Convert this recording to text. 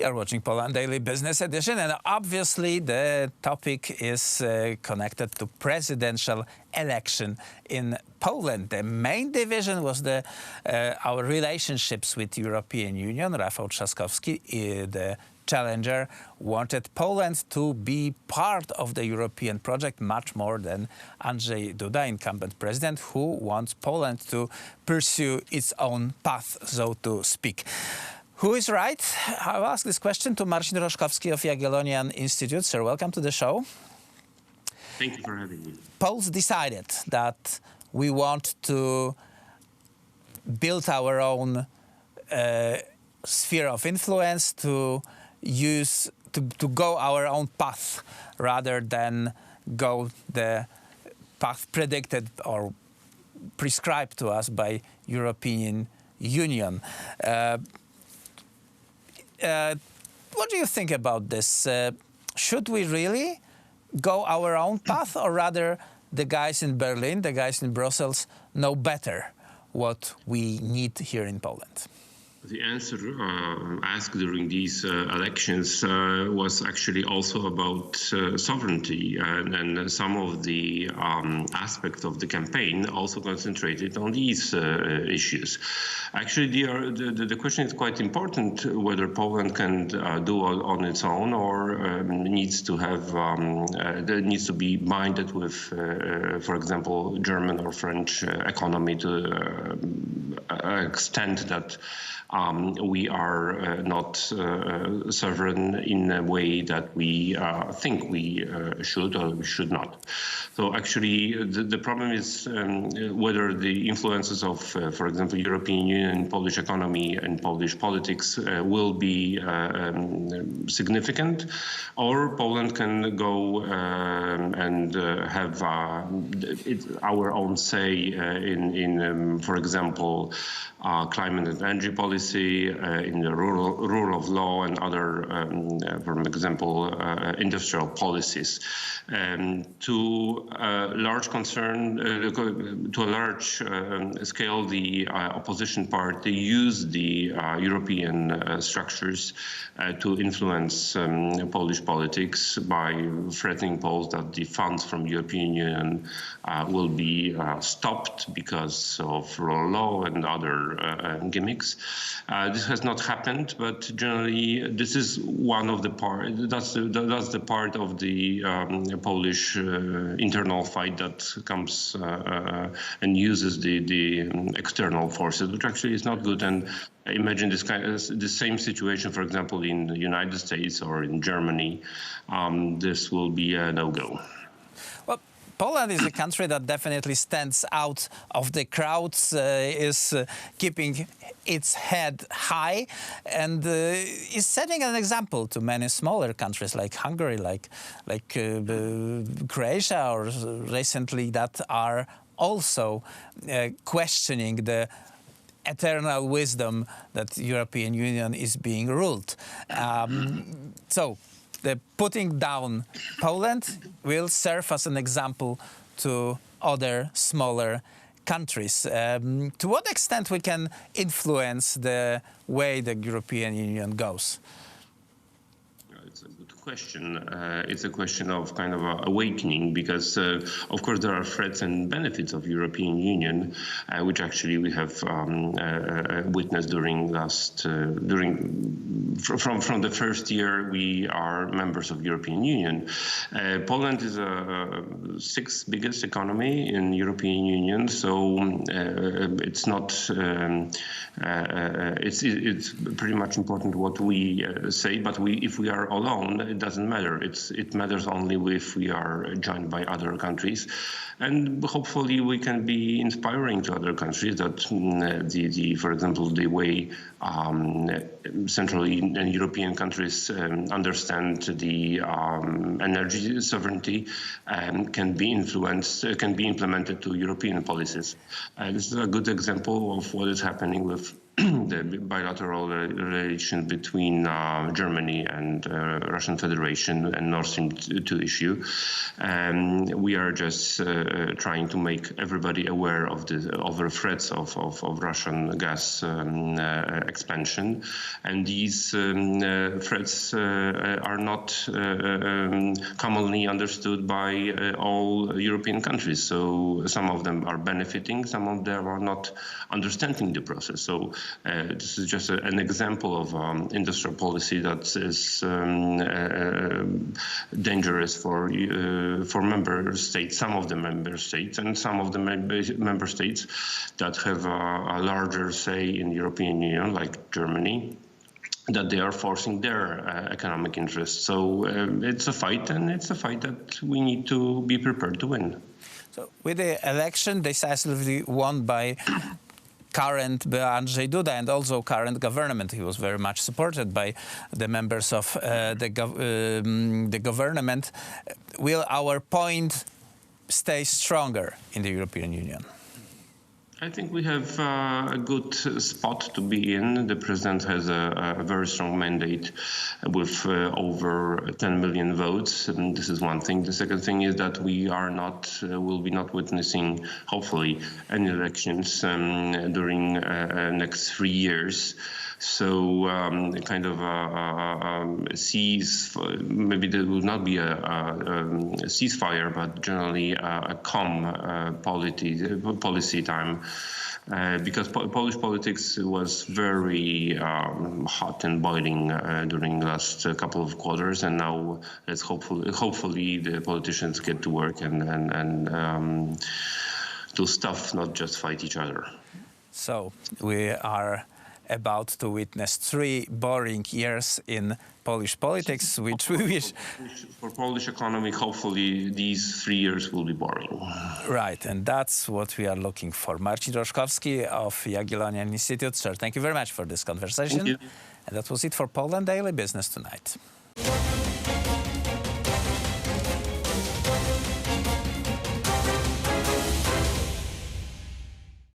are watching Poland Daily Business Edition, and obviously the topic is connected to presidential election in Poland. The main division was our relationships with European Union. Marcin Roszkowski, the challenger, wanted Poland to be part of the European project much more than Andrzej Duda, incumbent president, who wants Poland to pursue its own path, so to speak. Who is right? I'll ask this question to Marcin Roszkowski of Jagiellonian Institute. Sir, welcome to the show. Thank you for having me. Poles decided that we want to build our own sphere of influence, to go our own path rather than go the path predicted or prescribed to us by European Union. What do you think about this? Should we really go our own path, or rather the guys in Berlin, the guys in Brussels know better what we need here in Poland? The answer asked during these elections was actually also about sovereignty, and some of the aspects of the campaign also concentrated on these issues. Actually, the question is quite important whether Poland can do it on its own, or needs to be binded with, for example, German or French economy to an extent that we are not sovereign in a way that we think we should or we should not. So actually, the problem is whether the influences of, for example, European Union, Polish economy and Polish politics will be significant, or Poland can go and have our own say in for example, climate and energy policy, in the rule of law and other, for example, industrial policies. To a large scale, the opposition party used the European structures to influence Polish politics by threatening Poles that the funds from the European Union will be stopped because of rule of law and other gimmicks. This has not happened, but generally this is one of the part. That's the part of the Polish internal fight that comes and uses the external forces, which actually is not good. And imagine the same situation, for example, in the United States or in Germany. This will be a no-go. Well, Poland is a country that definitely stands out of the crowds, is keeping its head high, and is setting an example to many smaller countries like Hungary, like Croatia, or recently that are also questioning the eternal wisdom that the European Union is being ruled. So the putting down Poland will serve as an example to other smaller countries. To what extent we can influence the way the European Union goes? It's a good question. It's a question of kind of awakening, because of course there are threats and benefits of European Union, which actually we have witnessed from the first year we are members of European Union. Poland is a sixth biggest economy in European Union, so it's not. It's pretty much important what we say, but if we are alone, it doesn't matter. It matters only if we are joined by other countries, and hopefully we can be inspiring to other countries that for example, the way Central and European countries understand the energy sovereignty can be implemented to European policies. This is a good example of what is happening with the bilateral relation between Germany and Russian Federation and Nord Stream 2 issue. We are just trying to make everybody aware of the threats of Russian gas expansion, and these threats are not commonly understood by all European countries. So some of them are benefiting, some of them are not understanding the process. So this is just an example of industrial policy that is dangerous for member states, some of the member states, and some of the member states that have a larger say in the European Union, like Germany, that they are forcing their economic interests. So it's a fight, and it's a fight that we need to be prepared to win. So with the election decisively won by current Andrzej Duda and also current government, he was very much supported by the members of the government. Will our point stay stronger in the European Union? I think we have a good spot to be in. The president has a very strong mandate with over 10 million votes. And this is one thing. The second thing is that we are not, will be not witnessing, hopefully, any elections during next 3 years. So kind of maybe there will not be a ceasefire, but generally a calm policy time. Because Polish politics was very hot and boiling during the last couple of quarters, and now let's hopefully the politicians get to work and do stuff, not just fight each other. So we are about to witness 3 boring years in Polish politics, which we wish... For Polish economy, hopefully these 3 years will be boring. Right, and that's what we are looking for. Marcin Roszkowski of Jagiellonian Institute. Sir, thank you very much for this conversation. Thank you. And that was it for Poland Daily Business tonight.